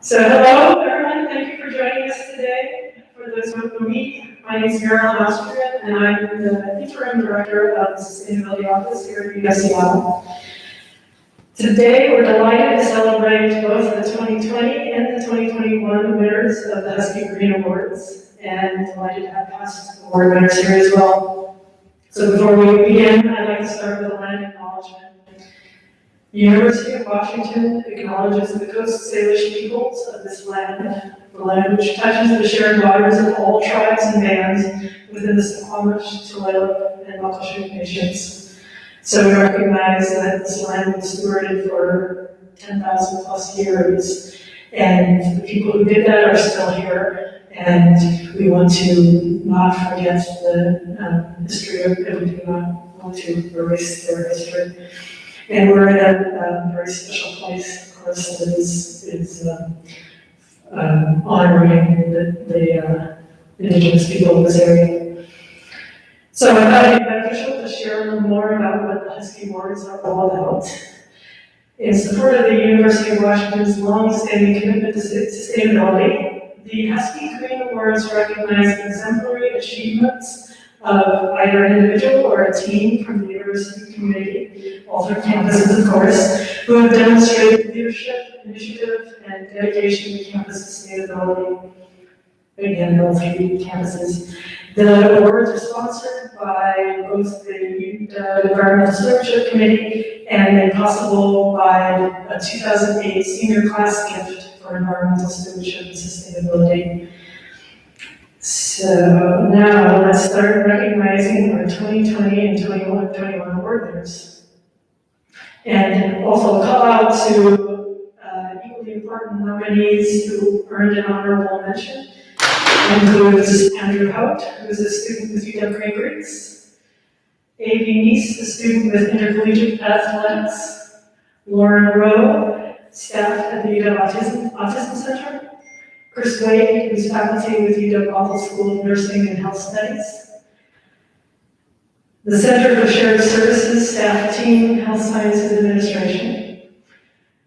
So hello everyone, thank you for joining us today. For those who don't know me, my name is Marilyn Austrian and I'm the Interim Director of the Sustainability Office here at UW. Today we're delighted to celebrate both the 2020 and the 2021 winners of the Husky Green Awards, and delighted to have past award winners here as well. So before we begin, I'd like to start with a land acknowledgement. The University of Washington acknowledges the Coast Salish peoples of this land, the land which touches the shared waters of all tribes and bands within the Squamish, Tulalip, and Muckleshoot nations. So we recognize that this land was stewarded for 10,000 plus years, and the people who did that are still here, and we want to not forget the history of it. We do not want to erase their history. And we're in a very special place, of course, that is honoring the indigenous people of this area. So I thought it'd be beneficial to share a little more about what the Husky Awards are all about. In support of the University of Washington's long-standing commitment to sustainability, the Husky Green Awards recognize exemplary achievements of either an individual or a team from the university community, all through campuses, of course, who have demonstrated leadership, initiative, and dedication to campus sustainability. Again, all three campuses. The awards are sponsored by both the Environmental Stewardship Committee and made possible by a 2008 senior class gift for environmental stewardship and sustainability. So now let's start recognizing our 2020 and 2021 award winners. And also a call out to equally important nominees who earned an honorable mention. Includes Andrew Hout, who is a student with UW Green Greeks, A.V. Neese, a student with intercollegiate athletics, Lauren Rowe, staff at the UW Autism Center, Chris Wade, who's faculty with UW Awful School of Nursing and Health Studies, the Center for Shared Services staff team, Health Sciences Administration,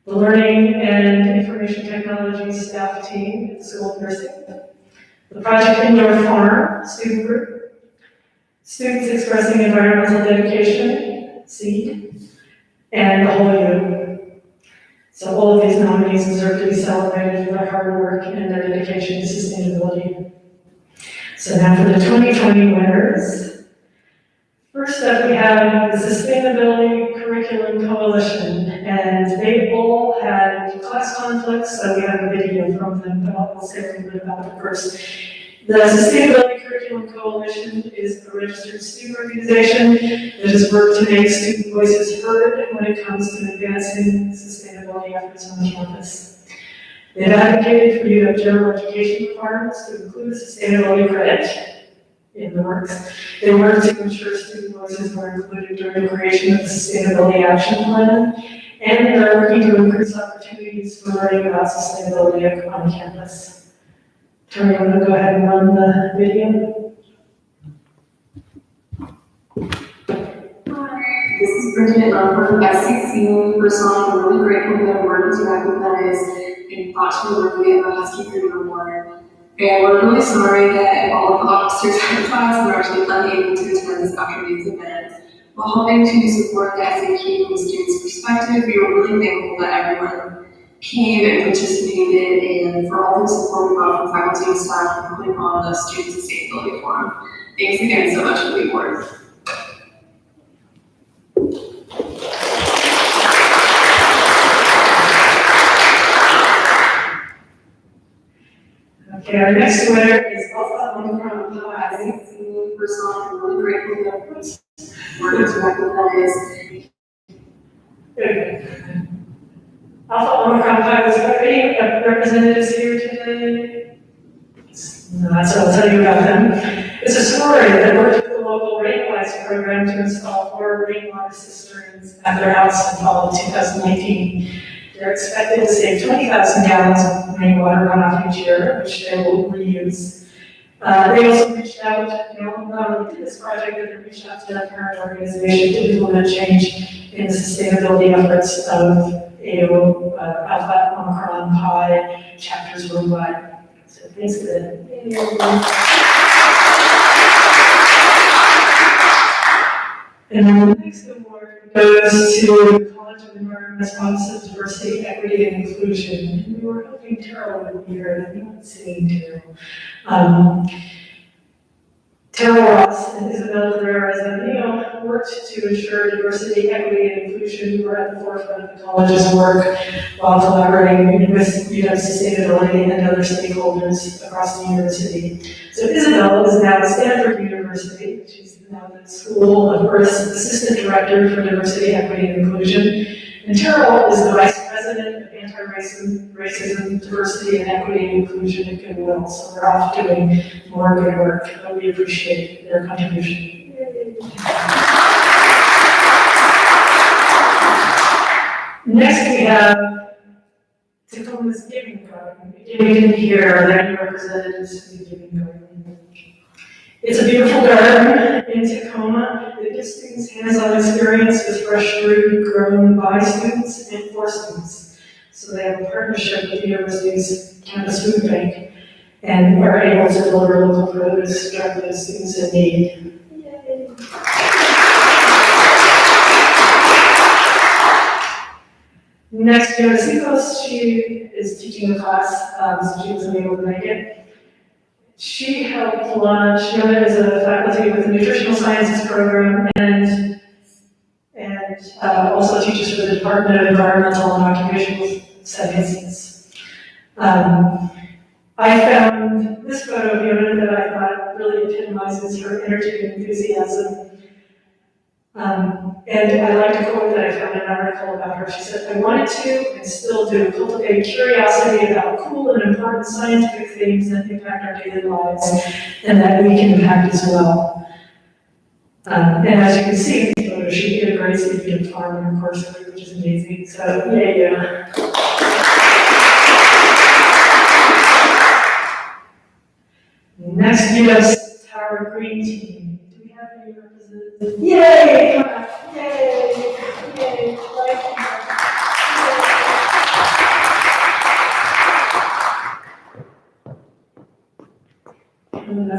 the Learning and Information Technology staff team at the School of Nursing, the Project Indoor Farm student group, Students Expressing Environmental Dedication, SEED, and the whole U. So all of these nominees deserve to be celebrated for their hard work and their dedication to sustainability. So now for the 2020 winners. First up, we have the Sustainability Curriculum Coalition, and they all had class conflicts, so we have a video from them, but I'll say a little bit about it first. The Sustainability Curriculum Coalition is a registered student organization that has worked to make student voices heard when it comes to advancing sustainability efforts on campus. They've advocated for UW general education requirements to include sustainability credit in the works. They work to ensure student voices are included during the creation of the Sustainability Action Plan, and they're working to increase opportunities for learning about sustainability on campus. Tori, you want to go ahead and run the video? Hi, this is Bridget from SCC. First of all, I'm really grateful that I'm working to recognize and thoughtfully working at the Husky Green Award. And we're really sorry that all of the officers in the class were actually unable to attend this afternoon's event. While hoping to support the SAQ from a student's perspective, we were really thankful that everyone came and participated, and for all the support we got from faculty and staff for putting on the Student Sustainability Forum. Thanks again so much for the award. Okay, our next winner is Alpha Omicron Pi. First of all, I'm really grateful that I'm working to recognize. Good. Alpha Omicron Pi, was there any representatives here today? No, so I'll tell you about them. It's a sorority that worked with the local rainwise program to install 4 rainwater cisterns at their house in fall of 2019. They're expected to save 20,000 gallons of rainwater runoff each year, which they will reuse. They also reached out, not only to this project, but they reached out to their parent organization to implement change in the sustainability efforts of AO, Alpha Omicron Pi chapters worldwide. So thanks for that. And the next award goes to the College of American Responsive Diversity, Equity, and Inclusion. And we were hoping Terrell would be here, and I'm not seeing Terrell. Terrell Ross and Isabel Ferreira Zambino worked to ensure diversity, equity, and inclusion. We were at the forefront of the college's work while collaborating with sustainability and other stakeholders across the university. So Isabel is now at Stanford University. She's now the School of Earth's Assistant Director for Diversity, Equity, and Inclusion. And Terrell is the Vice President of Anti-Racism, Diversity, and Equity and Inclusion at Goodwill. So they're off doing more good work, but we appreciate their contribution. Next we have Tacoma's Giving Garden. Giving here, their new representatives of the Giving Garden. It's a beautiful garden in Tacoma that gives students hands-on experience with fresh fruit grown by students and for students. So they have a partnership with the university's campus food bank and are able to deliver local produce directly to students in need. Yay. Next, Fiona Sikos, she is teaching the class, so she wasn't able to make it. She helped launch, Fiona is a faculty with the Nutritional Sciences program and also teaches for the Department of Environmental and Occupational Studies. I found this photo of Fiona that I thought really epitomizes her energy and enthusiasm. And I like a quote that I found in an article about her. She said, "I wanted to, and still do, cultivate curiosity about cool and important scientific things that impact our daily lives, and that we can impact as well." And as you can see in this photo, she integrates the vegan farm in her course, which is amazing. So, yeah. Next, U.S. Tower Green Team. Do we have any representatives? Yay! Come on. Yay! Yay!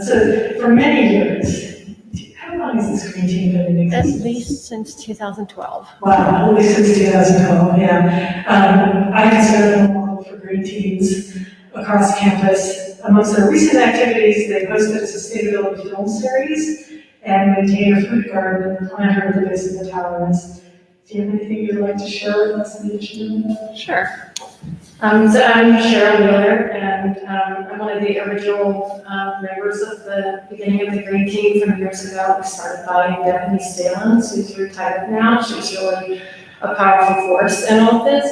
So, for many years, how long has this green team been in existence? At least since 2012. Wow, at least since 2012, yeah. I consider them a model for green teams across campus. Amongst their recent activities, they hosted a sustainability film series and maintain a fruit garden and planter at the base of the towers. Do you have anything you'd like to share with us in addition to that? Sure. So I'm Cheryl Miller, and I'm one of the original members of the beginning of the Green Team from years ago. It was started by Bethany Stalins, who's retired now. She's really a powerful force in all of this.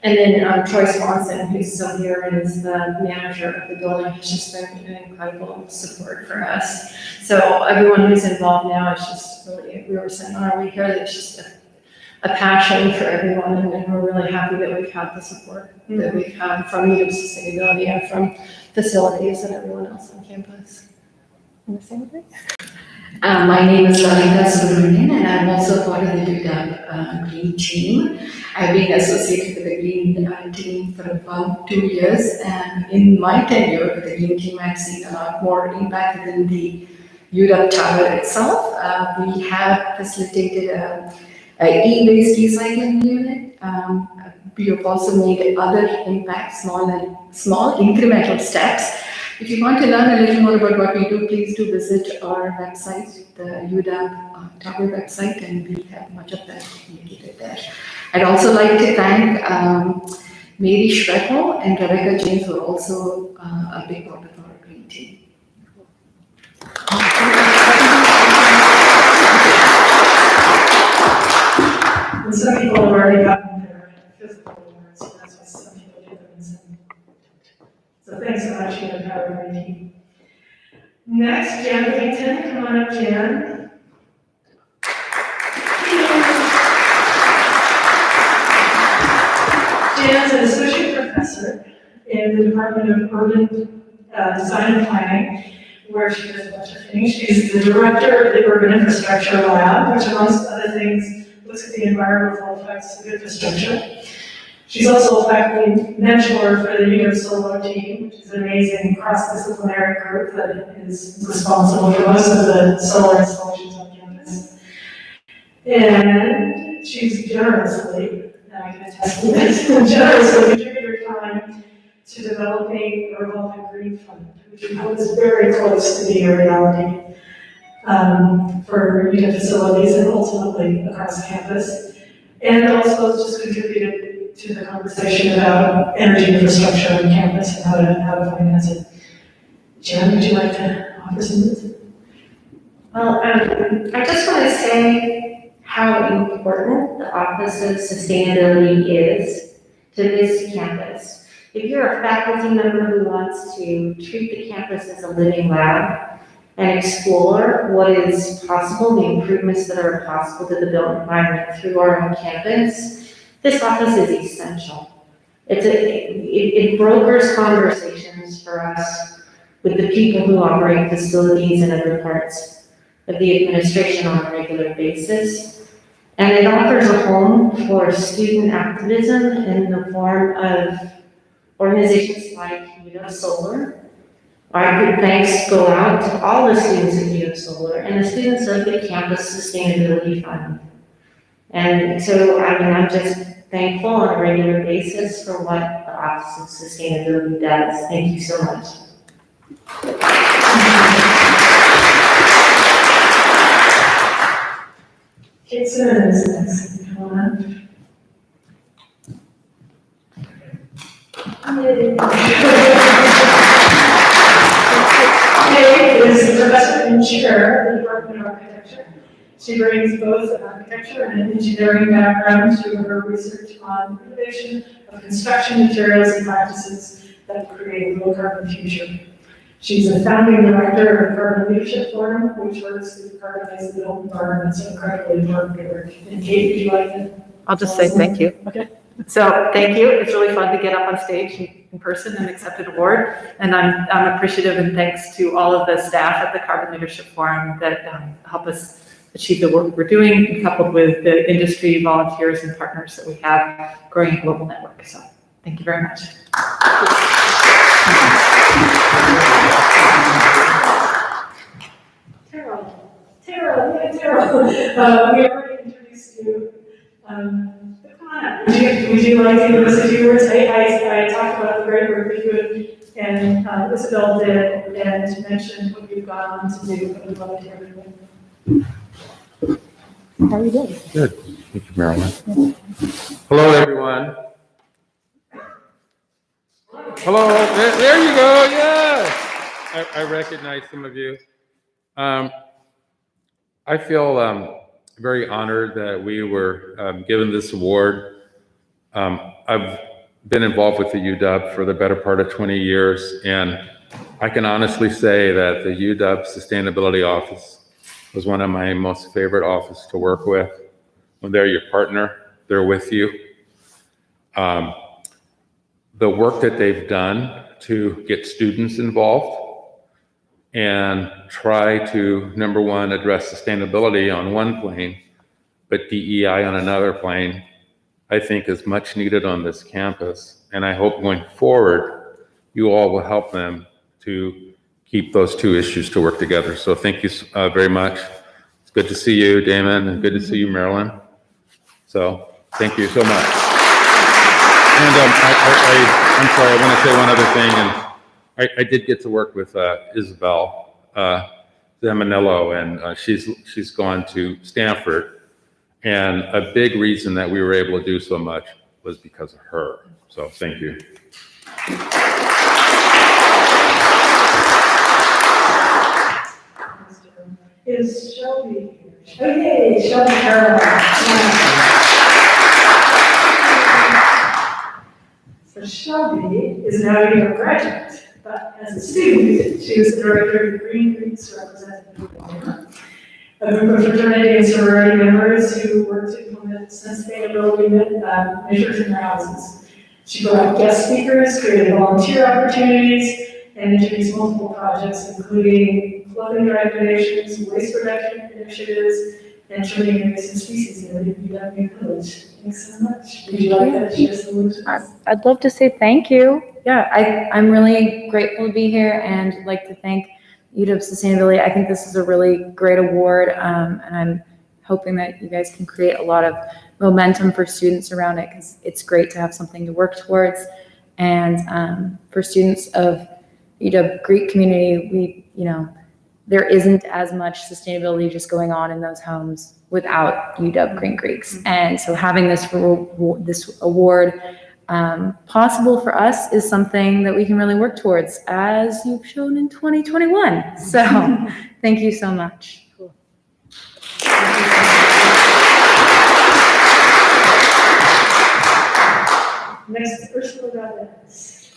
And then Troy Swanson, who's still here and is the manager of the building, has just been an incredible support for us. So everyone who's involved now is just really, we were saying on our way here, that it's just a passion for everyone, and we're really happy that we've had the support that we've had from UW Sustainability and from facilities and everyone else on campus. Want to say anything? My name is Lalita Subramanian, and I'm also part of the UW Green Team. I've been associated with the Green Team for about 2 years, and in my tenure with the Green Team, I've seen a lot more impact within the UW Tower itself. We have facilitated a e-waste recycling unit. We have also made other impacts, small incremental steps. If you want to learn a little more about what we do, please do visit our website, the UW Tower website, and we have much of that indicated there. I'd also like to thank Mary Schwepel and Rebecca James, who are also a big part of our Green Team. And some people have already gotten their physical awards, so that's why some people do them and some don't. So thanks so much, Unit Power Green Team. Next, Jan Whittington, come on up, Jan. Jan's an associate professor in the Department of Urban Design and Planning, where she does a bunch of things. She's the director of the Urban Infrastructure Lab, which amongst other things looks at the environmental effects of infrastructure. She's also a faculty mentor for the UW Solo team, which is an amazing cross-disciplinary group that is responsible for most of the solar installations on campus. And she's generously, and I can attest to this, generously contributed her time to developing a revolving green fund, which we hope is very close to being a reality for UW facilities and ultimately across campus. And also just contributed to the conversation about energy infrastructure on campus and how to finance it. Jan, would you like to offer some words? Well, I just want to say how important the Office of Sustainability is to this campus. If you're a faculty member who wants to treat the campus as a living lab and explore what is possible, the improvements that are possible to the built environment through our own campus, this office is essential. It brokers conversations for us with the people who operate facilities and other parts of the administration on a regular basis. And it offers a home for student activism in the form of organizations like UW Solar. Our good thanks go out to all the students of UW Solar and the students of the Campus Sustainability Fund. And so, I'm just thankful on a regular basis for what the Office of Sustainability does. Thank you so much. Kate Simmons is next. Come on up. Kate is professor and chair of the Department of Architecture. She brings both an architecture and an engineering background to her research on innovation of construction materials and practices that create a low carbon future. She's a founding director of Carbon Leadership Forum, which works to decarbonize the built environment. So incredibly important work. And Kate, would you like to? I'll just say thank you. Okay. So thank you. It's really fun to get up on stage in person and accept an award. And I'm appreciative and thanks to all of the staff at the Carbon Leadership Forum that help us achieve the work we're doing, coupled with the industry volunteers and partners that we have growing a global network. So thank you very much. Tara, we already introduced you. Come on up. Would you like to give us a few words? I talked about the great work that you and Isabel did, and mentioned what you've gone on to do, but we'd love to hear from you. How are you doing? Good. Thank you, Marilyn. Hello, everyone. Hello. There you go. Yes. I recognize some of you. I feel very honored that we were given this award. I've been involved with the UW for the better part of 20 years, and I can honestly say that the UW Sustainability Office was one of my most favorite offices to work with. When they're your partner, they're with you. The work that they've done to get students involved and try to, number one, address sustainability on one plane, but DEI on another plane, I think is much needed on this campus. And I hope going forward, you all will help them to keep those two issues to work together. So thank you very much. It's good to see you, Damon, and good to see you, Marilyn. So thank you so much. And I'm sorry, I want to say one other thing. And I did get to work with Isabel Zamanillo, and she's gone to Stanford. And a big reason that we were able to do so much was because of her. So thank you. Is Shelby here? Oh, yay, Shelby Caroline. So Shelby is now a UW graduate, but as a student, she was the director of the Green Greeks representative program, a group of fraternity and sorority members who work to implement sustainability measures in their houses. She brought guest speakers, created volunteer opportunities, and introduced multiple projects, including clothing drive donations, waste reduction initiatives, and turning invasive species in the UW village. Thanks so much. Would you like to share some words with us? I'd love to say thank you. Yeah, I'm really grateful to be here and like to thank UW Sustainability. I think this is a really great award, and I'm hoping that you guys can create a lot of momentum for students around it, because it's great to have something to work towards. And for students of UW Greek community, there isn't as much sustainability just going on in those homes without UW Green Greeks. And so having this award possible for us is something that we can really work towards, as you've shown in 2021. So thank you so much. Next, Ursula Rodriguez.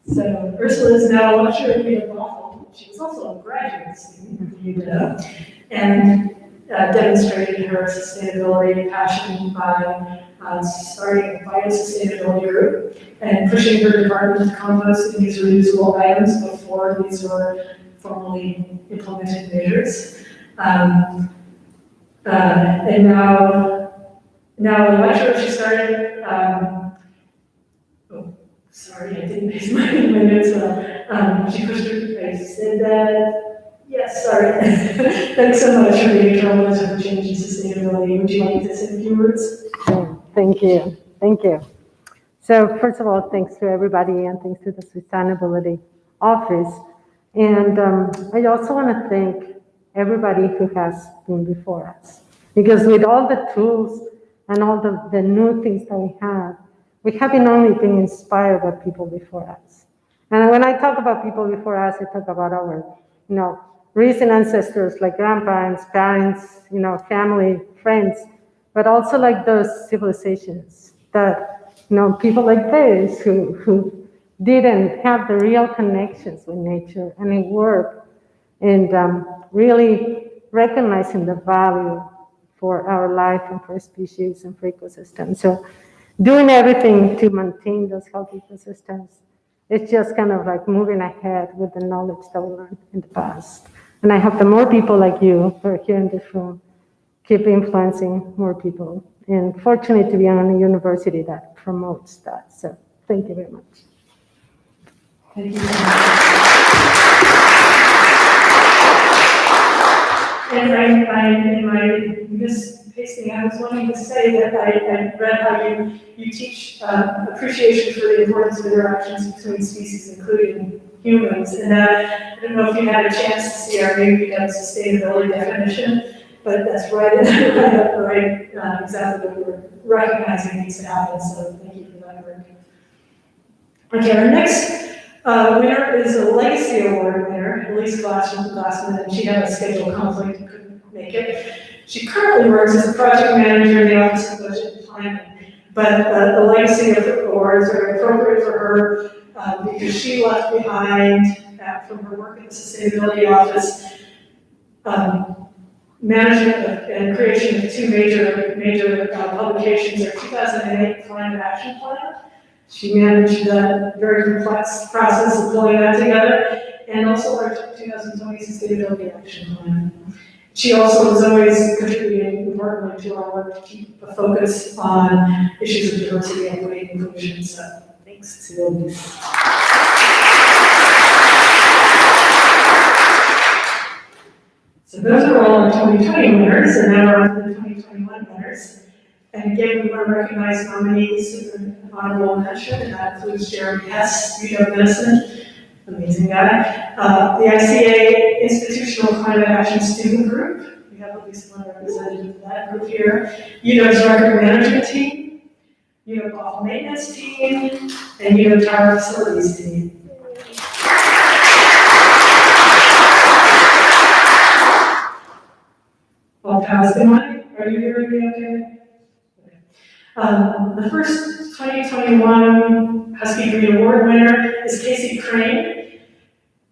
So Ursula is now a lecturer at UW Boston. She was also a graduate student at UW and demonstrated her sustainability passion by starting a bio-sustainability group and pushing her department to compost these reusable items before these were formally implemented measures. And now a lecturer, she started, sorry, I didn't make my notes well. She pushed her, I said that, yes, sorry. Thanks so much for being trailblazer for change and sustainability. Would you like to say a few words? Thank you. Thank you. So first of all, thanks to everybody and thanks to the Sustainability Office. And I also want to thank everybody who has been before us. Because with all the tools and all the new things that we have been only being inspired by people before us. And when I talk about people before us, I talk about our, recent ancestors like grandparents, parents, family, friends, but also like those civilizations that, people like this who didn't have the real connections with nature and it worked, and really recognizing the value for our life and for species and for ecosystems. So doing everything to maintain those healthy ecosystems, it's just kind of like moving ahead with the knowledge that we learned in the past. And I hope that more people like you who are here in this room keep influencing more people. And fortunate to be on a university that promotes that. So thank you very much. Thank you so much. And in my pasting, I was wanting to say that I read how you teach appreciation for the importance of interactions between species, including humans. And I don't know if you had a chance to see our new sustainability definition, but that's right exactly what we're recognizing needs to happen. So thank you for that work. Okay, our next winner is a Legacy Award winner, Elise Glassman, and she had a schedule conflict and couldn't make it. She currently works as a project manager in the Office of Budget and Planning, but the Legacy Awards are appropriate for her because she left behind, from her work at the Sustainability Office, management and creation of two major publications, our 2008 Climate Action Plan. She managed that very complex process of pulling that together, and also our 2020 Sustainability Action Plan. She also was always contributing importantly to our work to keep a focus on issues of diversity, equity, and inclusion. So thanks to Elise. So those are all our 2020 winners, and now we're on to the 2021 winners. And again, we want to recognize nominees with an honorable mention, and that includes Jeremy Hess, UW Medicine, amazing guy. The ICA Institutional Climate Action Student Group, we have at least one representative of that group here. UW's Record Management Team, UW Awful Maintenance Team, and UW Tower Facilities Team. All passed in line. Are you hearing me okay? The first 2021 Husky Green Award winner is Casey Crane.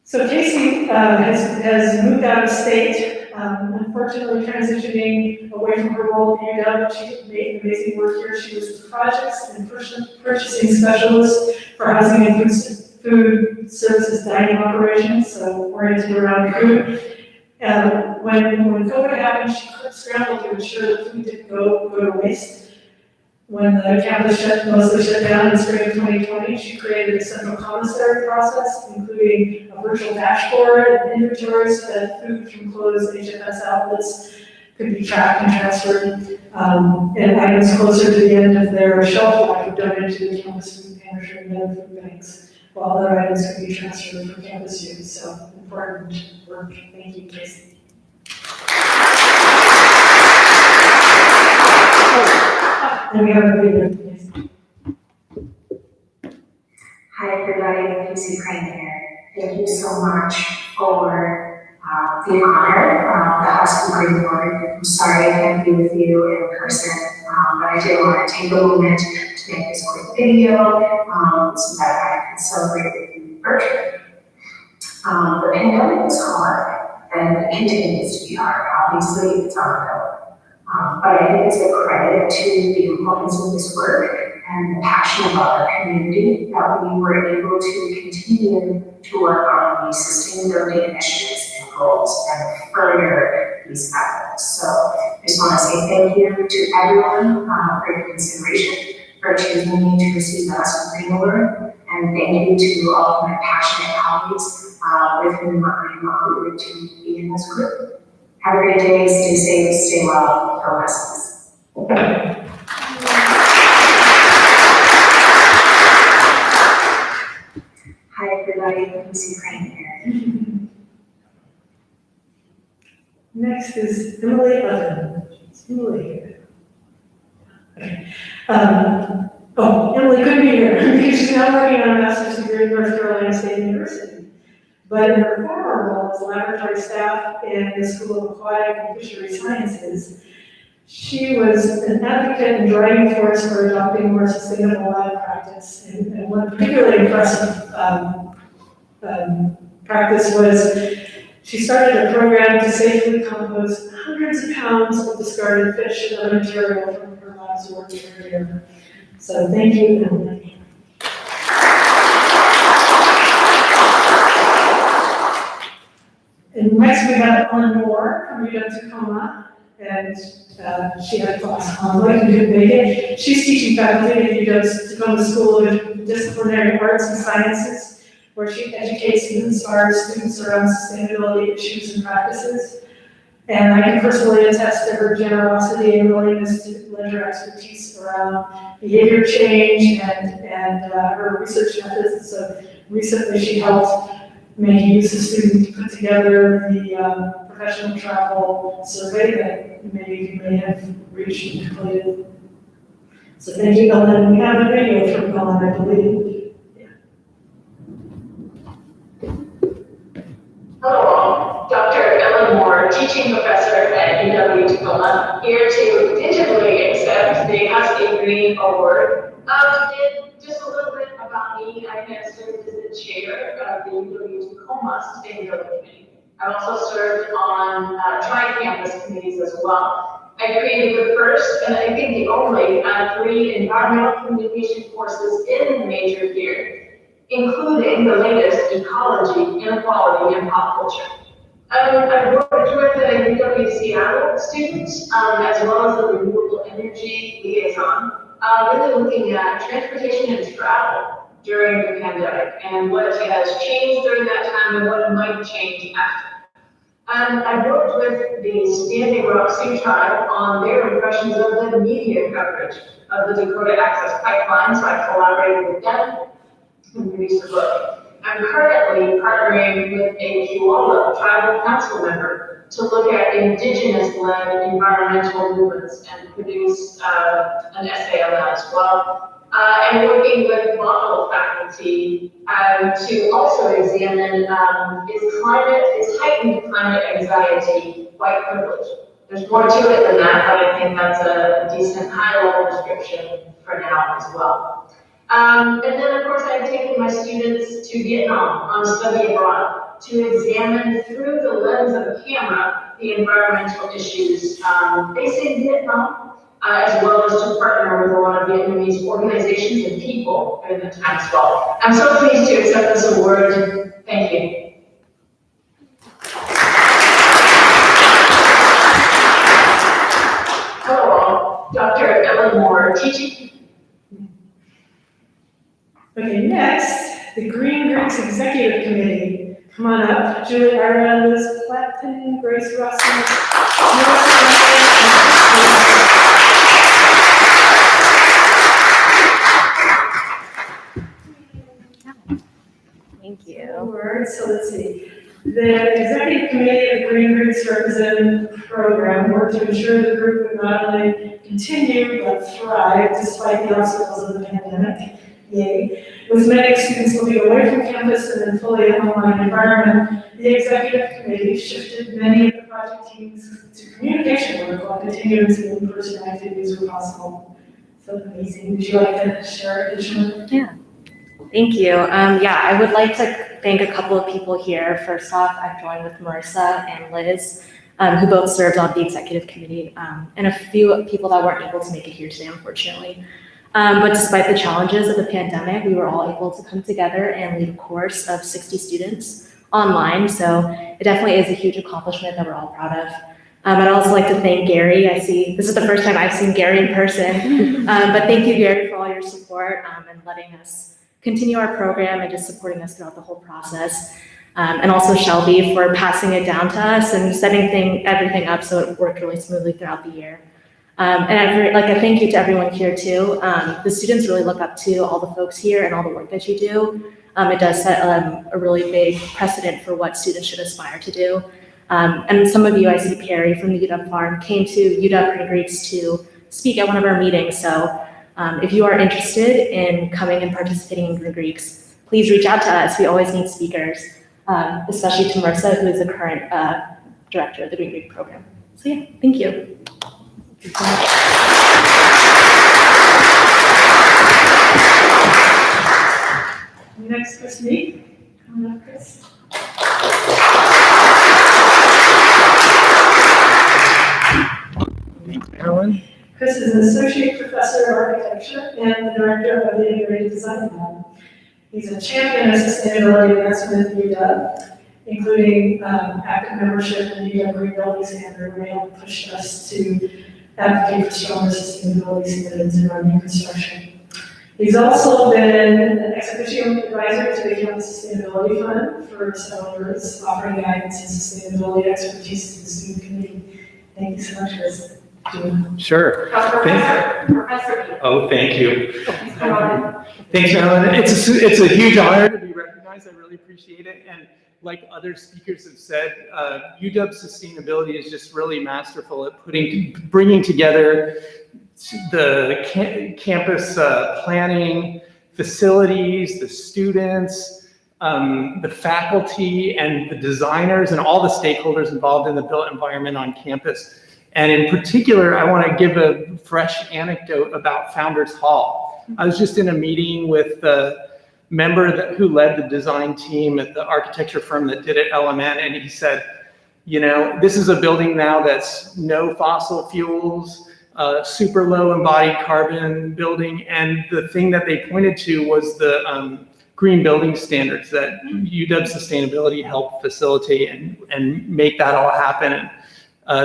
So Casey has moved out of state, unfortunately transitioning away from her role at UW. She made amazing work here. She was the projects and purchasing specialist for housing and food services dining operations, so oriented around food. When COVID happened, she scrambled to ensure that food didn't go to waste. When the campus mostly shut down in spring of 2020, she created a central commissary process, including a virtual dashboard and inventory so that food from closed HFS outlets could be tracked and transferred, and items closer to the end of their shelf life were donated to the campus food pantry and other food banks, while other items could be transferred for campus use. So important work. Thank you, Casey. And we have a video. Yes. Hi everybody, Husky Green here. Thank you so much for the honor of the Husky Green Award. I'm sorry I can't be with you in person, but I did want to take a moment to make this quick video so that I can celebrate with you virtually. The pandemic is hard and it continues to be hard. Obviously, it's ongoing. But I think it's a credit to the importance of this work and the passion of our community that we were able to continue to work on these sustainability initiatives and goals and further these efforts. So I just want to say thank you to everyone for your consideration, for choosing me to receive the Husky Green Award, and thank you to all of my passionate colleagues with whom I'm honored to be in this group. Have a great day, stay safe, stay well, go Huskies. Hi everybody, Husky Green here. Next is Emily Oven. Is Emily here? Okay. Emily couldn't be here because she's now working on a master's degree at North Carolina State University. But in her former role as laboratory staff in the School of Aquatic and Fishery Sciences, she was an advocate and driving force for adopting more sustainable lab practice. And one particularly impressive practice was she started a program to safely compost hundreds of pounds of discarded fish and other material from her lab's work area. So thank you, Emily. And next we have Ellen Moore from UW-Tacoma, and she had a class online and didn't make it. She's teaching faculty at UW-Tacoma School of Disciplinary Arts and Sciences, where she educates and inspires students around sustainability issues and practices. And I can personally attest to her generosity and willingness to lend her expertise around behavior change and her research methods. So recently she helped make use of students to put together the professional travel survey that maybe you may have reached and completed. So thank you, Ellen. We have a video from Ellen, I believe. Yeah. Hello, Dr. Ellen Moore, teaching professor at UW-Tacoma, here to digitally accept the Husky Green Award. And just a little bit about me, I have served as the chair of the UW-Tacoma Sustainability Committee. I've also served on tri-campus committees as well. I created the first, and I think the only, 3 environmental communication courses in the major here, including the latest ecology, inequality, and pop culture. I've worked with the UW students, as well as the renewable energy liaison, really looking at transportation and travel during the pandemic and what has changed during that time and what might change after. I've worked with the Standing Rock Sioux Tribe on their impressions of the media coverage of the Dakota Access Pipeline, so I collaborated with them and produced a book. I'm currently partnering with a Puyallup tribal council member to look at indigenous-led environmental movements and produce an essay on that as well. And working with Buffalo faculty to also examine is heightened climate anxiety white privilege? There's more to it than that, but I think that's a decent high-level description for now as well. And then, of course, I've taken my students to Vietnam on a study abroad to examine through the lens of a camera the environmental issues facing Vietnam, as well as to partner with a lot of Vietnamese organizations and people during the time as well. I'm so pleased to accept this award. Thank you. Hello, Dr. Ellen Moore, teaching. Okay, next, the Green Greeks Executive Committee. Come on up, Julie Ira, Liz Platten, Grace Russell, Thank you. So let's see. The Executive Committee of the Green Greeks Representative Program worked to ensure the group would not only continue but thrive despite the obstacles of the pandemic. Yay. With many students moving away from campus and in fully online environment, the Executive Committee shifted many of the project teams to communication work while continuing to in-person activities were possible. So amazing. Would you like to share additional? Yeah. Thank you. I would like to thank a couple of people here. First off, I've joined with Marissa and Liz, who both served on the executive committee, and a few people that weren't able to make it here today, unfortunately. But despite the challenges of the pandemic, we were all able to come together and lead a course of 60 students online. So it definitely is a huge accomplishment that we're all proud of. I'd also like to thank Gary. I see, this is the first time I've seen Gary in person, but thank you, Gary, for all your support and letting us continue our program and just supporting us throughout the whole process. And also Shelby for passing it down to us and setting everything up so it worked really smoothly throughout the year. And a thank you to everyone here too. The students really look up to all the folks here and all the work that you do. It does set a really big precedent for what students should aspire to do. And some of you, I see Perry from the UW Farm, came to UW Green Greeks to speak at one of our meetings. So if you are interested in coming and participating in Green Greeks, please reach out to us. We always need speakers, especially to Marissa, who is the current director of the Green Greek program. So yeah, thank you. Next, Chris Meek. Come on up, Chris. Ellen? Chris is an associate professor of architecture and the director of the Integrated Design Lab. He's a champion of sustainability advancement at UW, including active membership in the UW Green Building Standard, where he pushed us to advocate for stronger sustainability standards in our new construction. He's also been an ex officio advisor to the Campus Sustainability Fund for several years, offering guidance and sustainability expertise to the student committee. Thank you so much, Chris. Sure. Professor. Oh, thank you. Thanks, Marilyn. It's a huge honor to be recognized. I really appreciate it. And like other speakers have said, UW Sustainability is just really masterful at bringing together the campus planning, facilities, the students, the faculty, and the designers, and all the stakeholders involved in the built environment on campus. And in particular, I want to give a fresh anecdote about Founders Hall. I was just in a meeting with the member who led the design team at the architecture firm that did it, LMN, and he said, you know, this is a building now that's no fossil fuels, super low embodied carbon building, and the thing that they pointed to was the green building standards that UW Sustainability helped facilitate and make that all happen. And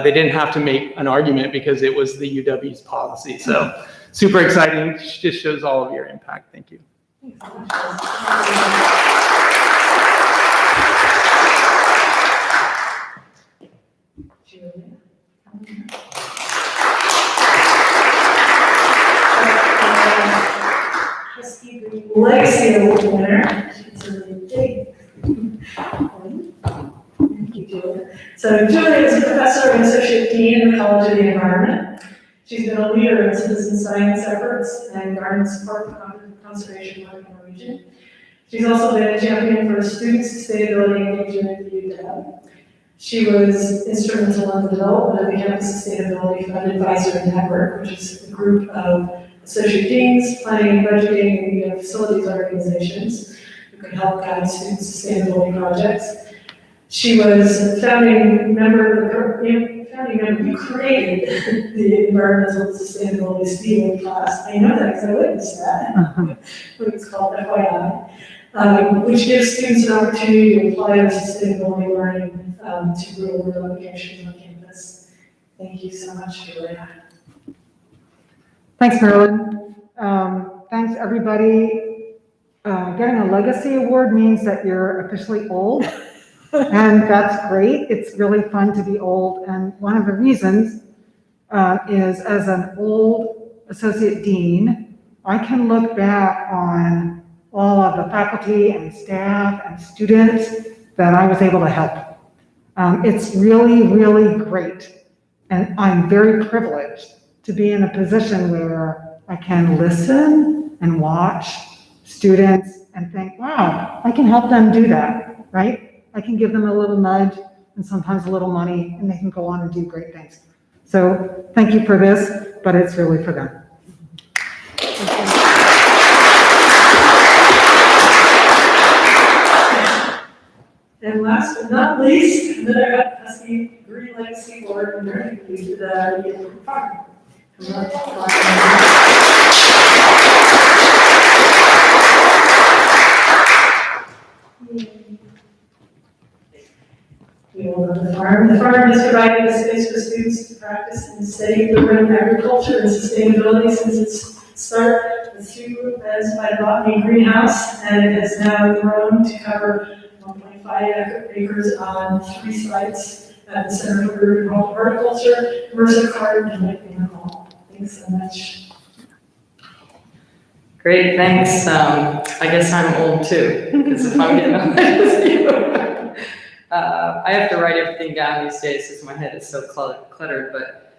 they didn't have to make an argument because it was the UW's policy. So super exciting, just shows all of your impact. Thank you. Husky Green Legacy Award winner. It's a really big one. Thank you, Julia. So Julia is a professor and associate dean in the College of the Environment. She's been a leader in citizen science efforts and garden support for conservation work in the region. She's also been a champion for student sustainability engagement at the UW. She was instrumental in the development of the Campus Sustainability Fund Advisory Network, which is a group of associate deans, planning and budgeting, and facilities organizations who can help guide student sustainability projects. She was a founding member, you created the environmental sustainability speaking class. I know that because I witnessed that. What it's called, FYI, which gives students an opportunity to apply their sustainability learning to real world applications on campus. Thank you so much, Julia. Thanks, Marilyn. Thanks, everybody. Getting a legacy award means that you're officially old, and that's great. It's really fun to be old, and one of the reasons is as an old associate dean, I can look back on all of the faculty and staff and students that I was able to help. It's really, really great, and I'm very privileged to be in a position where I can listen and watch students and think, wow, I can help them do that, right? I can give them a little nudge and sometimes a little money, and they can go on and do great things. So thank you for this, but it's really for them. And last but not least, another Husky Green Legacy Award, and very pleased with the farm. The farm has provided a space for students to practice and study urban agriculture and sustainability since its start with 2 beds by botany greenhouse, and it has now grown to cover 1.5 acres on 3 sites at the Center for Urban Horticulture, Mercer Garden, and Whitman Hall. Thanks so much. Great, thanks. I guess I'm old too, because if I'm getting on I have to write everything down these days because my head is so cluttered, but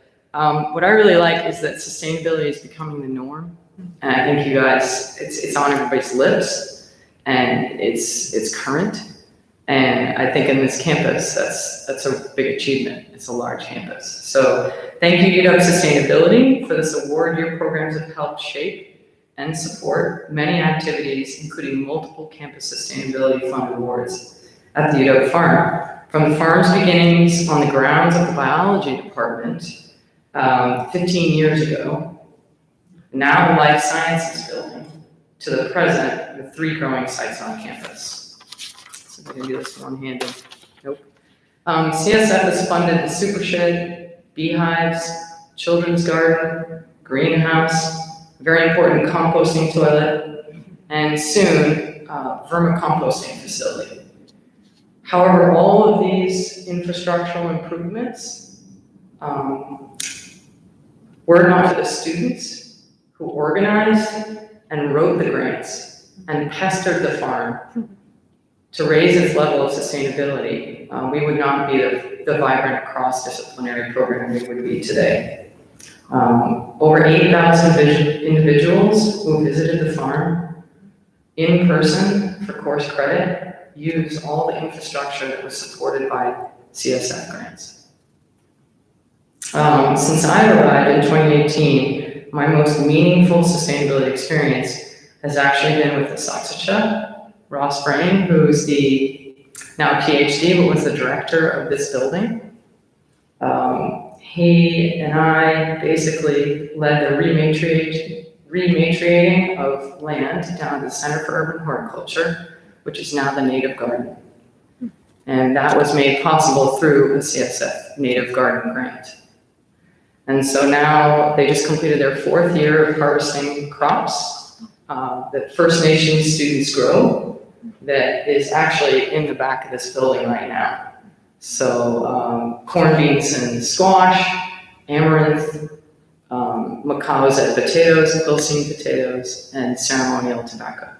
what I really like is that sustainability is becoming the norm. And I think you guys, it's on everybody's lips, and it's current. And I think in this campus, that's a big achievement. It's a large campus. So thank you, UW Sustainability, for this award. Your programs have helped shape and support many activities, including multiple campus sustainability fund awards at the UW Farm. From the farm's beginnings on the grounds of the biology department 15 years ago, now the life sciences building, to the present with 3 growing sites on campus. So we're gonna do this one-handed. Nope. CSF has funded the super shed, beehives, children's garden, greenhouse, very important composting toilet, and soon vermicomposting facility. However, all of these infrastructural improvements were not for the students who organized and wrote the grants and pestered the farm to raise its level of sustainability. We would not be the vibrant cross-disciplinary program we would be today. Over 8,000 individuals who visited the farm in person for course credit use all the infrastructure that was supported by CSF grants. Since I arrived in 2018, my most meaningful sustainability experience has actually been with the Saxacha, Ross Brain, who's the now PhD, but was the director of this building. He and I basically led the rematriating of land down to the Center for Urban Horticulture, which is now the Native Garden. And that was made possible through a CSF Native Garden grant. And so now they just completed their 4th year of harvesting crops that First Nations students grow that is actually in the back of this building right now. So corn, beans, and squash, amaranth, Macaw's potatoes, Pilsene potatoes, and ceremonial tobacco.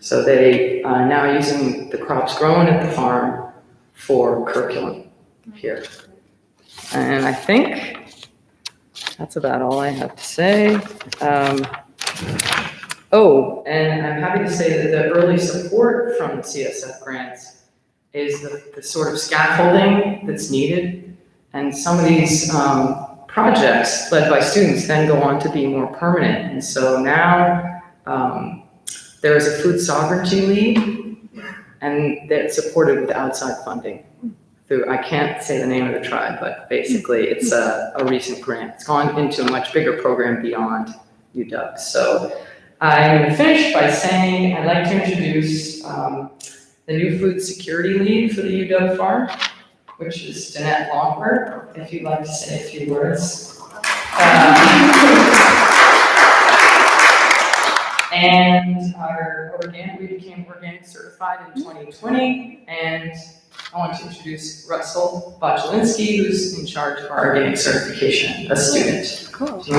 So they are now using the crops grown at the farm for curriculum here. And I think that's about all I have to say. Oh, and I'm happy to say that the early support from the CSF grants is the sort of scaffolding that's needed. And some of these projects led by students then go on to be more permanent. And so now, there is a food sovereignty lead and they're supported with outside funding through, I can't say the name of the tribe, but basically it's a recent grant. It's gone into a much bigger program beyond UW. So I'm going to finish by saying I'd like to introduce the new food security lead for the UW farm, which is Danette Longberg, if you'd like to say a few words. And we became organic certified in 2020, and I want to introduce Russell Bochelinski, who's in charge of our organic certification, a student. Cool. So my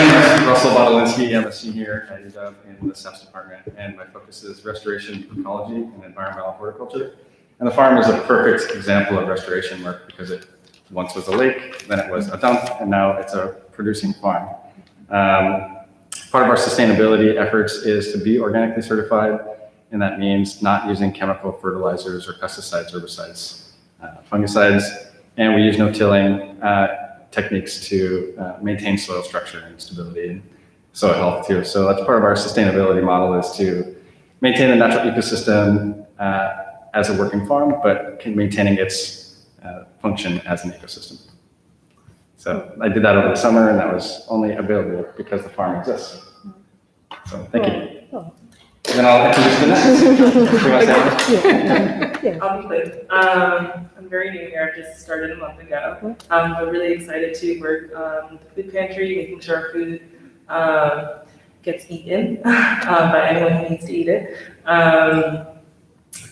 name is Russell Bochelinski. I'm a senior at UW in the SEPS department, and my focus is restoration, ecology, and environmental horticulture. And the farm is a perfect example of restoration work because it once was a lake, then it was a dump, and now it's a producing farm. Part of our sustainability efforts is to be organically certified, and that means not using chemical fertilizers or pesticides, herbicides, fungicides, and we use no-tilling techniques to maintain soil structure and stability and soil health too. So that's part of our sustainability model, is to maintain the natural ecosystem as a working farm, but maintaining its function as an ecosystem. So I did that over the summer, and that was only available because the farm exists. So thank you. Cool. And then I'll introduce the next. I'll be quick. I'm very new here. I just started a month ago. I'm really excited to work the food pantry, making sure our food gets eaten by anyone who needs to eat it.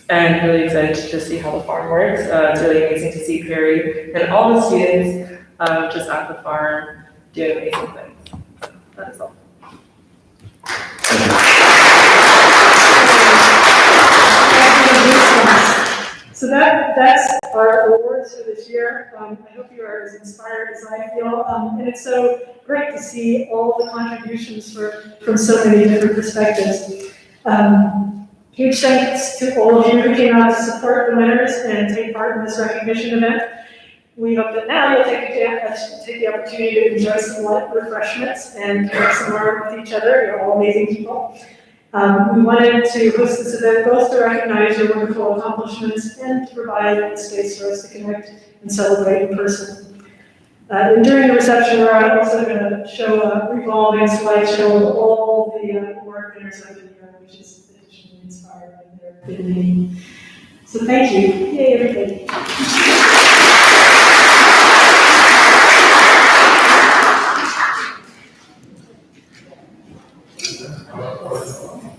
And really excited to just see how the farm works. It's really amazing to see Perry and all the students just at the farm doing amazing things. That is all. So that's our awards for this year. I hope you are as inspired as I feel. And it's so great to see all the contributions from so many different perspectives. Huge thanks to all of you who came out to support the winners and take part in this recognition event. We hope that now you'll take the opportunity to enjoy some light refreshments and connect some more with each other. You're all amazing people. We wanted to host this event both to recognize your wonderful accomplishments and to provide a space for us to connect and celebrate in person. And during the reception, we're also going to show a revolving slideshow of all the award winners of the year, which is additionally inspired by their dignity. So thank you. Yay, everybody.